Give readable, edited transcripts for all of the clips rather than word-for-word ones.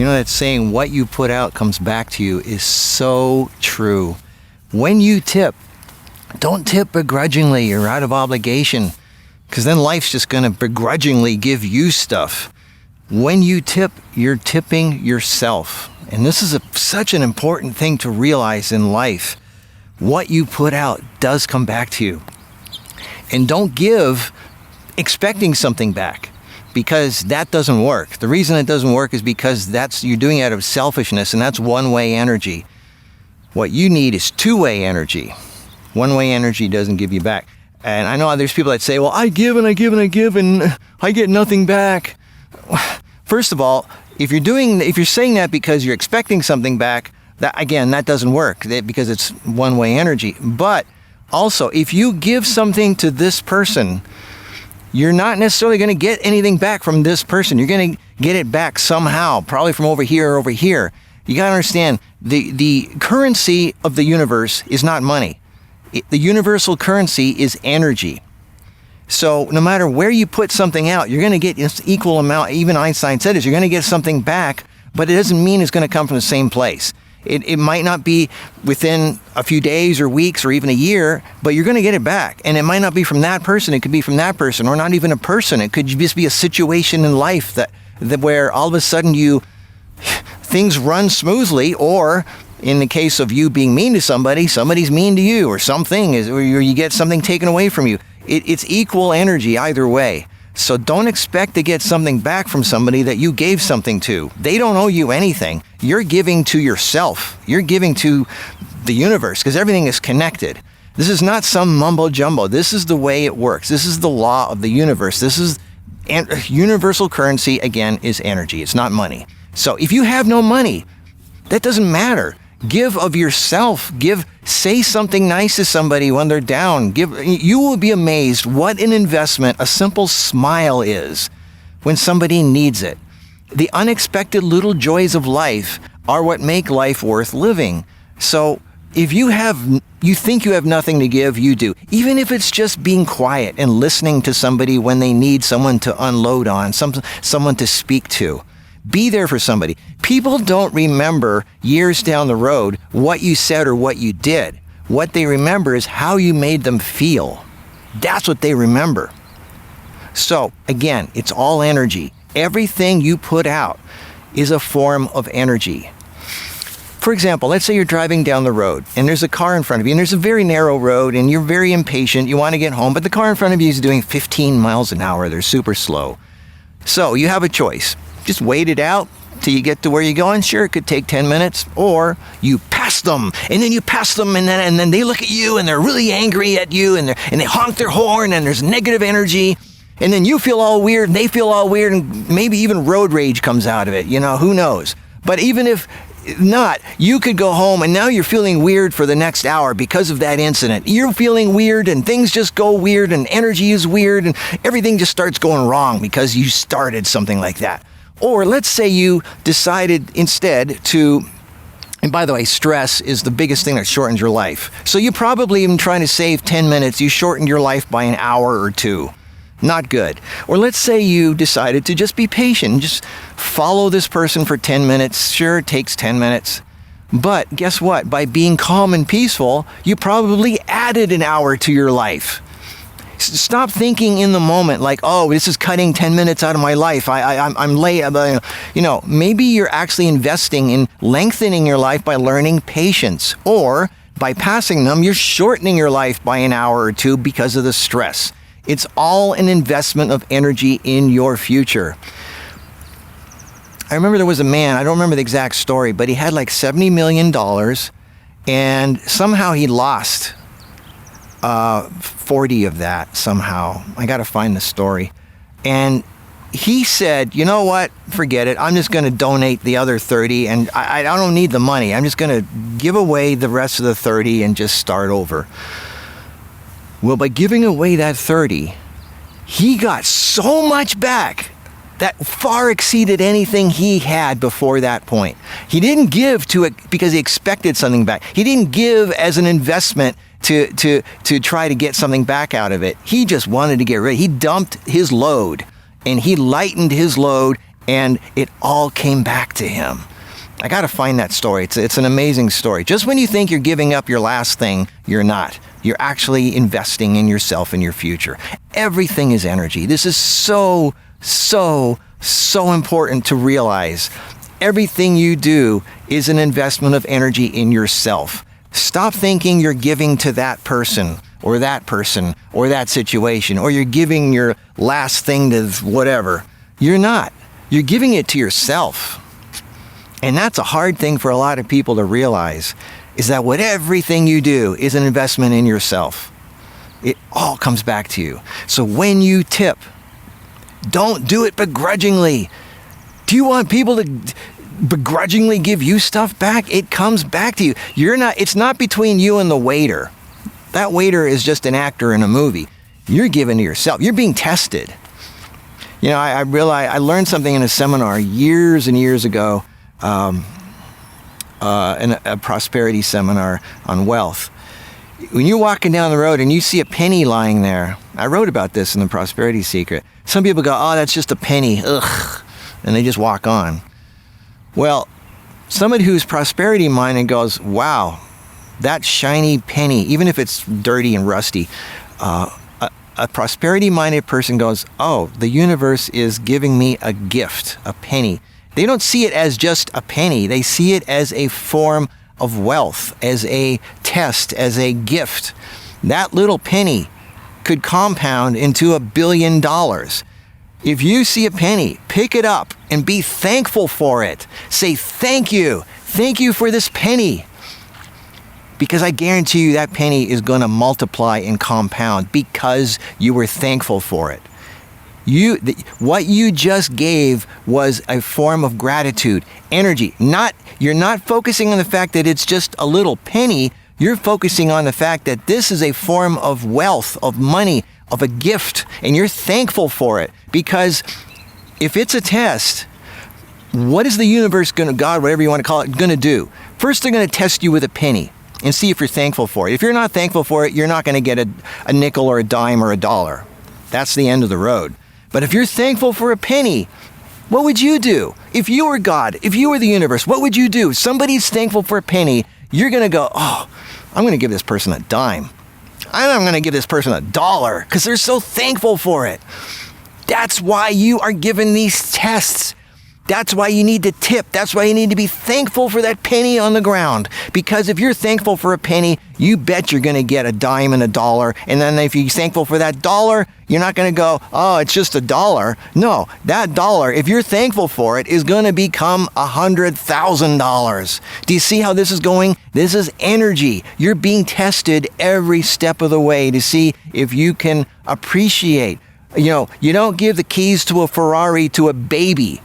You know that saying, what you put out comes back to you, is so true. When you tip, don't tip begrudgingly or out of obligation, because then life's just going to begrudgingly give you stuff. When you tip, you're tipping yourself. And this is such an important thing to realize in life. What you put out does come back to you. And don't give expecting something back, because that doesn't work. The reason it doesn't work is because you're doing it out of selfishness, and that's one-way energy. What you need is two-way energy. One-way energy doesn't give you back. And I know there's people that say, well, I give and I give and I give and I get nothing back. First of all, if you're saying that because you're expecting something back, that doesn't work, because it's one-way energy. But also, if you give something to this person, you're not necessarily going to get anything back from this person. You're going to get it back somehow, probably from over here or over here. You got to understand, the currency of the universe is not money. The universal currency is energy. So no matter where you put something out, you're going to get this equal amount. Even Einstein said this, you're going to get something back, but it doesn't mean it's going to come from the same place. It might not be within a few days or weeks or even a year, but you're going to get it back. And it might not be from that person. It could be from that person, or not even a person. It could just be a situation in life that where all of a sudden things run smoothly, or in the case of you being mean to somebody, somebody's mean to you, or or you get something taken away from you. It's equal energy either way. So don't expect to get something back from somebody that you gave something to. They don't owe you anything. You're giving to yourself. You're giving to the universe, because everything is connected. This is not some mumbo jumbo. This is the way it works. This is the law of the universe. This is universal currency, again, is energy. It's not money. So if you have no money, that doesn't matter. Give of yourself. Say something nice to somebody when they're down. You will be amazed what an investment a simple smile is when somebody needs it. The unexpected little joys of life are what make life worth living. So if you think you have nothing to give, you do. Even if it's just being quiet and listening to somebody when they need someone to unload on, someone to speak to. Be there for somebody. People don't remember years down the road what you said or what you did. What they remember is how you made them feel. That's what they remember. So, again, it's all energy. Everything you put out is a form of energy. For example, let's say you're driving down the road and there's a car in front of you, and there's a very narrow road and you're very impatient. You want to get home, but the car in front of you is doing 15 miles an hour. They're super slow. So you have a choice. Just wait it out till you get to where you're going. Sure, it could take 10 minutes. Or you pass them, and then you pass them, and then they look at you, and they're really angry at you, and they honk their horn, and there's negative energy. And then you feel all weird, and they feel all weird, and maybe even road rage comes out of it. Who knows? But even if not, you could go home, and now you're feeling weird for the next hour because of that incident. You're feeling weird, and things just go weird, and energy is weird, and everything just starts going wrong because you started something like that. Or let's say you decided instead to, and by the way, stress is the biggest thing that shortens your life. So you probably even trying to save 10 minutes, you shortened your life by an hour or two. Not good. Or let's say you decided to just be patient, just follow this person for 10 minutes. Sure, it takes 10 minutes. But guess what? By being calm and peaceful, you probably added an hour to your life. Stop thinking in the moment like, oh, this is cutting 10 minutes out of my life. I'm late. Maybe you're actually investing in lengthening your life by learning patience. Or by passing them, you're shortening your life by an hour or two because of the stress. It's all an investment of energy in your future. I remember there was a man, I don't remember the exact story, but he had like $70 million, and somehow he lost 40 of that somehow. I got to find the story. And he said, you know what? Forget it. I'm just going to donate the other 30, and I don't need the money. I'm just going to give away the rest of the 30 and just start over. Well, by giving away that 30, he got so much back that far exceeded anything he had before that point. He didn't give to it because he expected something back. He didn't give as an investment to try to get something back out of it. He just wanted to get rid. He dumped his load, and he lightened his load, and it all came back to him. I got to find that story. It's an amazing story. Just when you think you're giving up your last thing, you're not. You're actually investing in yourself and your future. Everything is energy. This is so important to realize. Everything you do is an investment of energy in yourself. Stop thinking you're giving to that person or that situation, or you're giving your last thing to whatever. You're not. You're giving it to yourself. And that's a hard thing for a lot of people to realize, is that everything you do is an investment in yourself. It all comes back to you. So when you tip, don't do it begrudgingly. Do you want people to begrudgingly give you stuff back? It comes back to you. It's not between you and the waiter. That waiter is just an actor in a movie. You're giving to yourself. You're being tested. I realized I learned something in a seminar years and years ago, in a prosperity seminar on wealth. When you're walking down the road and you see a penny lying there, I wrote about this in the Prosperity Secret. Some people go, "Oh, that's just a penny. Ugh," and they just walk on. Well, somebody who's prosperity minded goes, "Wow, that shiny penny, even if it's dirty and rusty," a prosperity-minded person goes, "Oh, the universe is giving me a gift, a penny." They don't see it as just a penny. They see it as a form of wealth, as a test, as a gift. That little penny could compound into $1 billion. If you see a penny, pick it up and be thankful for it. Say, "Thank you. Thank you for this penny." Because I guarantee you that penny is going to multiply and compound because you were thankful for it. What you just gave was a form of gratitude, energy. You're not focusing on the fact that it's just a little penny. You're focusing on the fact that this is a form of wealth, of money, of a gift, and you're thankful for it. Because if it's a test, what is the universe God, whatever you want to call it, going to do? First, they're going to test you with a penny and see if you're thankful for it. If you're not thankful for it, you're not going to get a nickel or a dime or a dollar. That's the end of the road. But if you're thankful for a penny, what would you do? If you were God, if you were the universe, what would you do? Somebody's thankful for a penny, you're going to go, "Oh, I'm going to give this person a dime. I'm going to give this person a dollar," because they're so thankful for it. That's why you are given these tests. That's why you need to tip. That's why you need to be thankful for that penny on the ground. Because if you're thankful for a penny, you bet you're going to get a dime and a dollar. And then if you're thankful for that dollar, you're not going to go, "Oh, it's just a dollar." No, that dollar, if you're thankful for it, is going to become $100,000. Do you see how this is going? This is energy. You're being tested every step of the way to see if you can appreciate. You don't give the keys to a Ferrari to a baby.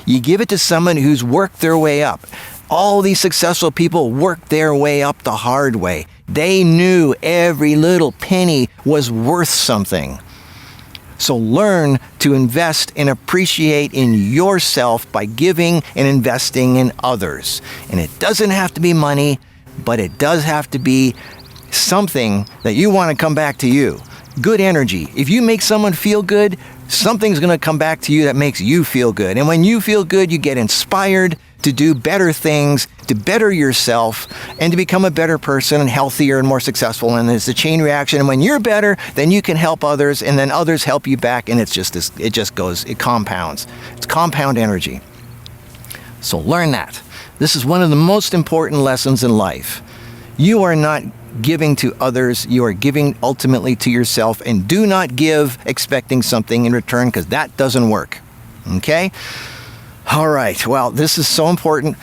You give it to someone who's worked their way up. All these successful people worked their way up the hard way. They knew every little penny was worth something. So learn to invest and appreciate in yourself by giving and investing in others. And it doesn't have to be money, but it does have to be something that you want to come back to you. Good energy. If you make someone feel good, something's going to come back to you that makes you feel good. And when you feel good, you get inspired to do better things, to better yourself, and to become a better person and healthier and more successful. And it's a chain reaction. And when you're better, then you can help others, and then others help you back. And it compounds. It's compound energy. So learn that. This is one of the most important lessons in life. You are not giving to others, you are giving ultimately to yourself, and do not give expecting something in return, because that doesn't work. Okay? All right. Well, this is so important.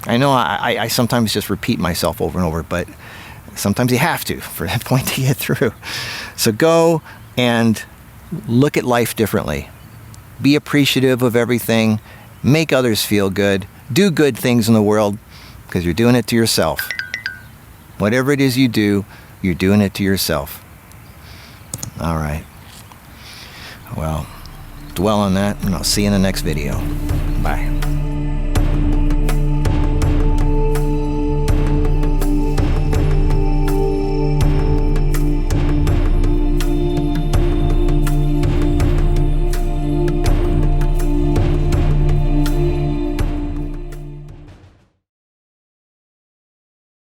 I know I sometimes just repeat myself over and over, but sometimes you have to for that point to get through. So go and look at life differently. Be appreciative of everything. Make others feel good. Do good things in the world, because you're doing it to yourself. Whatever it is you do, you're doing it to yourself. All right. Well, dwell on that, and I'll see you in the next video. Bye.